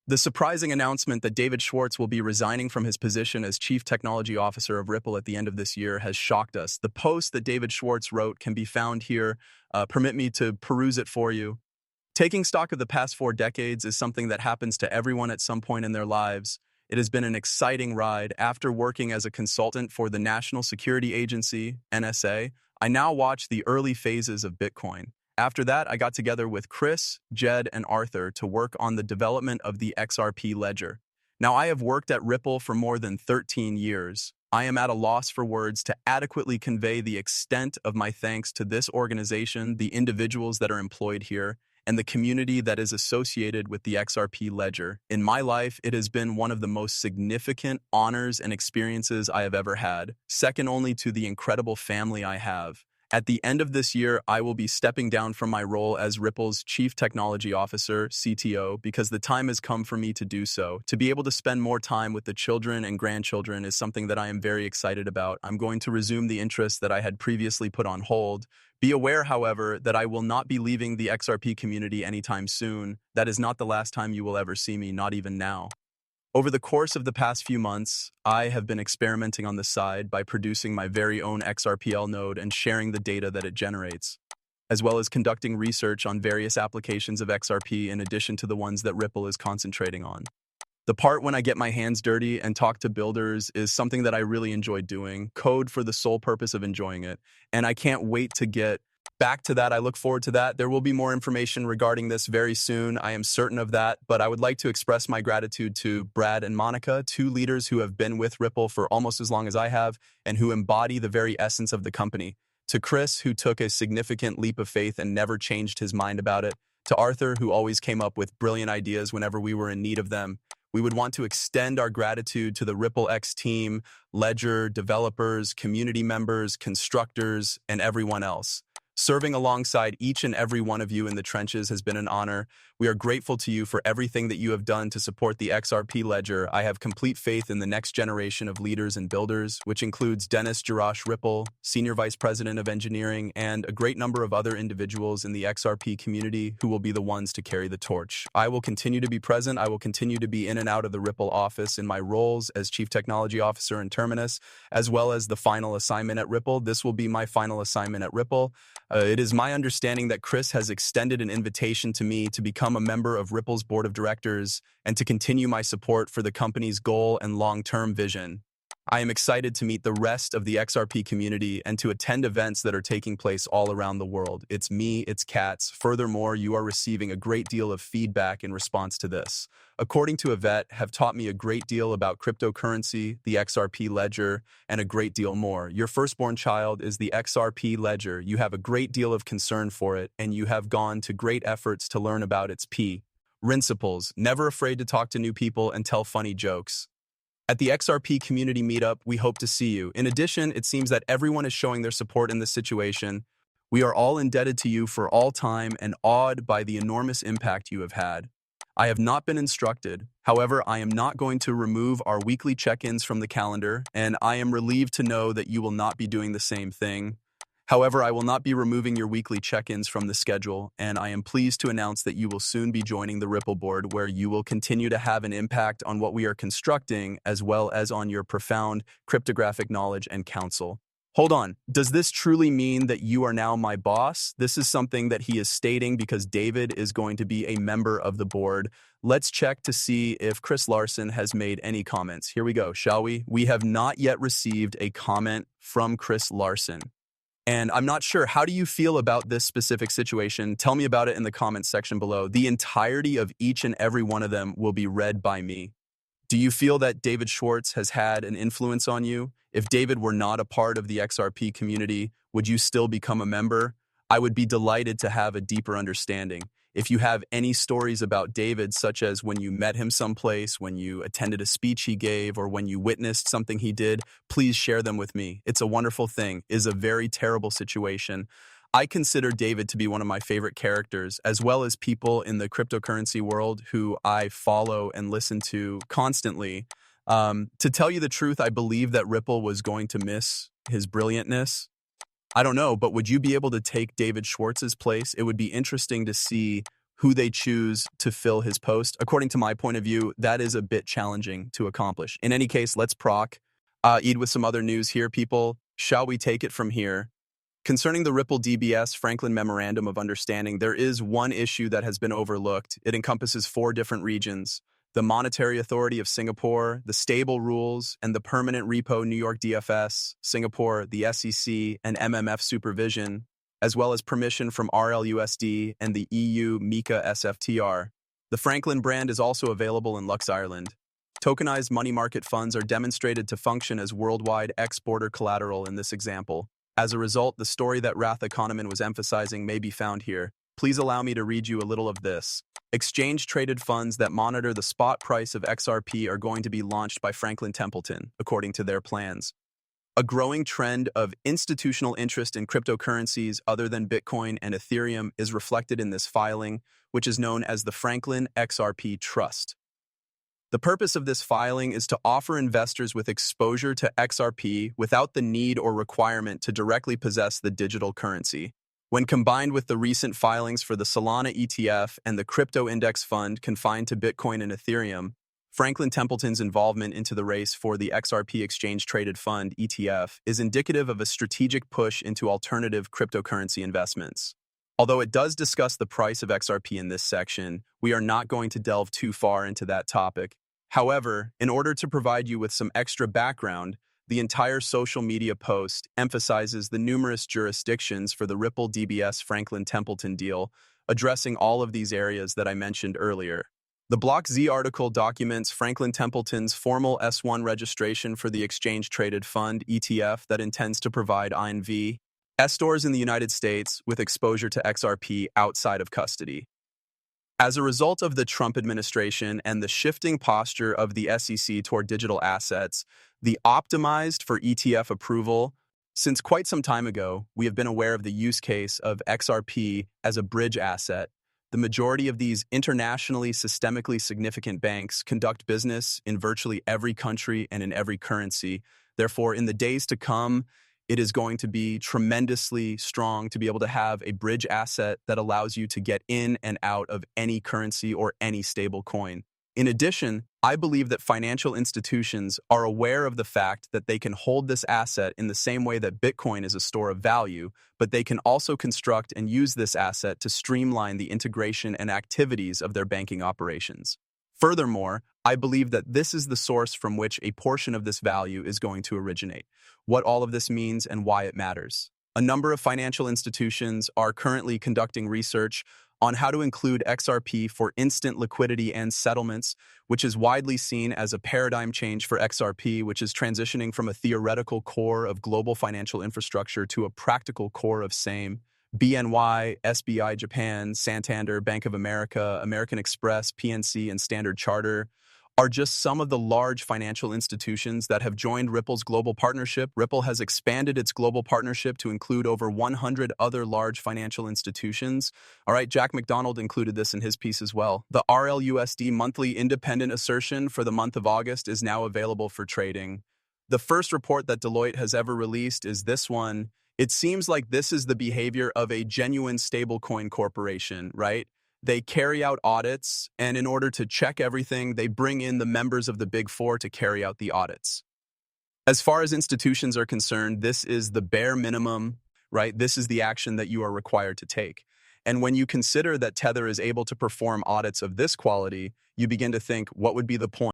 The surprising announcement that David Schwartz will be resigning from his position as Chief Technology Officer of Ripple at the end of this year has shocked us. The post that David Schwartz wrote can be found here. Permit me to peruse it for you. Taking stock of the past 4 decades is something that happens to everyone at some point in their lives. It has been an exciting ride. After working as a consultant for the National Security Agency, NSA, I now watch the early phases of Bitcoin. After that, I got together with Chris, Jed, and Arthur to work on the development of the XRP ledger. Now, I have worked at Ripple for more than 13 years. I am at a loss for words to adequately convey the extent of my thanks to this organization, the individuals that are employed here, and the community that is associated with the XRP ledger. In my life, it has been one of the most significant honors and experiences I have ever had, second only to the incredible family I have. At the end of this year, I will be stepping down from my role as Ripple's Chief Technology Officer, CTO, because the time has come for me to do so. To be able to spend more time with the children and grandchildren is something that I am very excited about. I'm going to resume the interests that I had previously put on hold. Be aware, however, that I will not be leaving the XRP community anytime soon. That is not the last time you will ever see me, not even now. Over the course of the past few months, I have been experimenting on the side by producing my very own XRPL node and sharing the data that it generates, as well as conducting research on various applications of XRP in addition to the ones that Ripple is concentrating on. The part when I get my hands dirty and talk to builders is something that I really enjoy doing, code for the sole purpose of enjoying it, and I can't wait to get back to that. I look forward to that. There will be more information regarding this very soon. I am certain of that, but I would like to express my gratitude to Brad and Monica, two leaders who have been with Ripple for almost as long as I have and who embody the very essence of the company. To Chris, who took a significant leap of faith and never changed his mind about it. To Arthur, who always came up with brilliant ideas whenever we were in need of them. We would want to extend our gratitude to the Ripple X team, Ledger, developers, community members, constructors, and everyone else. Serving alongside each and every one of you in the trenches has been an honor. We are grateful to you for everything that you have done to support the XRP ledger. I have complete faith in the next generation of leaders and builders, which includes Dennis Jarash Ripple, Senior Vice President of Engineering, and a great number of other individuals in the XRP community who will be the ones to carry the torch. I will continue to be present. I will continue to be in and out of the Ripple office in my roles as Chief Technology Officer in Terminus, as well as the final assignment at Ripple. This will be my final assignment at Ripple. It is my understanding that Chris has extended an invitation to me to become a member of Ripple's board of directors and to continue my support for the company's goal and long-term vision. I am excited to meet the rest of the XRP community and to attend events that are taking place all around the world. It's me, it's cats. Furthermore, you are receiving a great deal of feedback in response to this. According to Yvette, have taught me a great deal about cryptocurrency, the XRP ledger, and a great deal more. Your firstborn child is the XRP ledger. You have a great deal of concern for it, and you have gone to great efforts to learn about its principles. Never afraid to talk to new people and tell funny jokes. At the XRP community meetup, we hope to see you. In addition, it seems that everyone is showing their support in this situation. We are all indebted to you for all time and awed by the enormous impact you have had. I have not been instructed. However, I am not going to remove our weekly check-ins from the calendar, and I am relieved to know that you will not be doing the same thing. However, I will not be removing your weekly check-ins from the schedule, and I am pleased to announce that you will soon be joining the Ripple board, where you will continue to have an impact on what we are constructing, as well as on your profound cryptographic knowledge and counsel. Hold on, does this truly mean that you are now my boss? This is something that he is stating because David is going to be a member of the board. Let's check to see if Chris Larsson has made any comments. Here we go, shall we? We have not yet received a comment from Chris Larsson. And I'm not sure, how do you feel about this specific situation? Tell me about it in the comments section below. The entirety of each and every one of them will be read by me. Do you feel that David Schwartz has had an influence on you? If David were not a part of the XRP community, would you still become a member? I would be delighted to have a deeper understanding. If you have any stories about David, such as when you met him someplace, when you attended a speech he gave, or when you witnessed something he did, please share them with me. It's a wonderful thing. It is a very terrible situation. I consider David to be one of my favorite characters, as well as people in the cryptocurrency world who I follow and listen to constantly. To tell you the truth, I believe that Ripple was going to miss his brilliantness. I don't know, but would you be able to take David Schwartz's place? It would be interesting to see who they choose to fill his post. According to my point of view, that is a bit challenging to accomplish. In any case, let's eat with some other news here, people. Shall we take it from here? Concerning the Ripple DBS Franklin Memorandum of Understanding, there is one issue that has been overlooked. It encompasses 4 different regions: the Monetary Authority of Singapore, the Stable Rules, and the Permanent Repo New York DFS, Singapore, the SEC, and MMF supervision, as well as permission from RLUSD and the EU MiCA SFTR. The Franklin brand is also available in Lux, Ireland. Tokenized money market funds are demonstrated to function as worldwide ex-border collateral in this example. As a result, the story that Ratha Kahneman was emphasizing may be found here. Please allow me to read you a little of this. Exchange-traded funds that monitor the spot price of XRP are going to be launched by Franklin Templeton, according to their plans. A growing trend of institutional interest in cryptocurrencies other than Bitcoin and Ethereum is reflected in this filing, which is known as the Franklin XRP Trust. The purpose of this filing is to offer investors with exposure to XRP without the need or requirement to directly possess the digital currency. When combined with the recent filings for the Solana ETF and the Crypto Index Fund confined to Bitcoin and Ethereum, Franklin Templeton's involvement into the race for the XRP Exchange Traded Fund ETF is indicative of a strategic push into alternative cryptocurrency investments. Although it does discuss the price of XRP in this section, we are not going to delve too far into that topic. However, in order to provide you with some extra background, the entire social media post emphasizes the numerous jurisdictions for the Ripple DBS Franklin Templeton deal, addressing all of these areas that I mentioned earlier. The Block Z article documents Franklin Templeton's formal S1 registration for the Exchange Traded Fund ETF that intends to provide INV stores in the United States with exposure to XRP outside of custody. As a result of the Trump administration and the shifting posture of the SEC toward digital assets, the optimized for ETF approval, since quite some time ago, we have been aware of the use case of XRP as a bridge asset. The majority of these internationally systemically significant banks conduct business in virtually every country and in every currency. Therefore, in the days to come, it is going to be tremendously strong to be able to have a bridge asset that allows you to get in and out of any currency or any stable coin. In addition, I believe that financial institutions are aware of the fact that they can hold this asset in the same way that Bitcoin is a store of value, but they can also construct and use this asset to streamline the integration and activities of their banking operations. Furthermore, I believe that this is the source from which a portion of this value is going to originate. What all of this means and why it matters. A number of financial institutions are currently conducting research on how to include XRP for instant liquidity and settlements, which is widely seen as a paradigm change for XRP, which is transitioning from a theoretical core of global financial infrastructure to a practical core of same. BNY, SBI Japan, Santander, Bank of America, American Express, PNC, and Standard Chartered are just some of the large financial institutions that have joined Ripple's global partnership. Ripple has expanded its global partnership to include over 100 other large financial institutions. All right, Jack McDonald included this in his piece as well. The RLUSD monthly independent assertion for the month of August is now available for trading. The first report that Deloitte has ever released is this one. It seems like this is the behavior of a genuine stablecoin corporation, right? They carry out audits, and in order to check everything, they bring in the members of the Big Four to carry out the audits. As far as institutions are concerned, this is the bare minimum, right? This is the action that you are required to take. And when you consider that Tether is able to perform audits of this quality, you begin to think, what would be the point?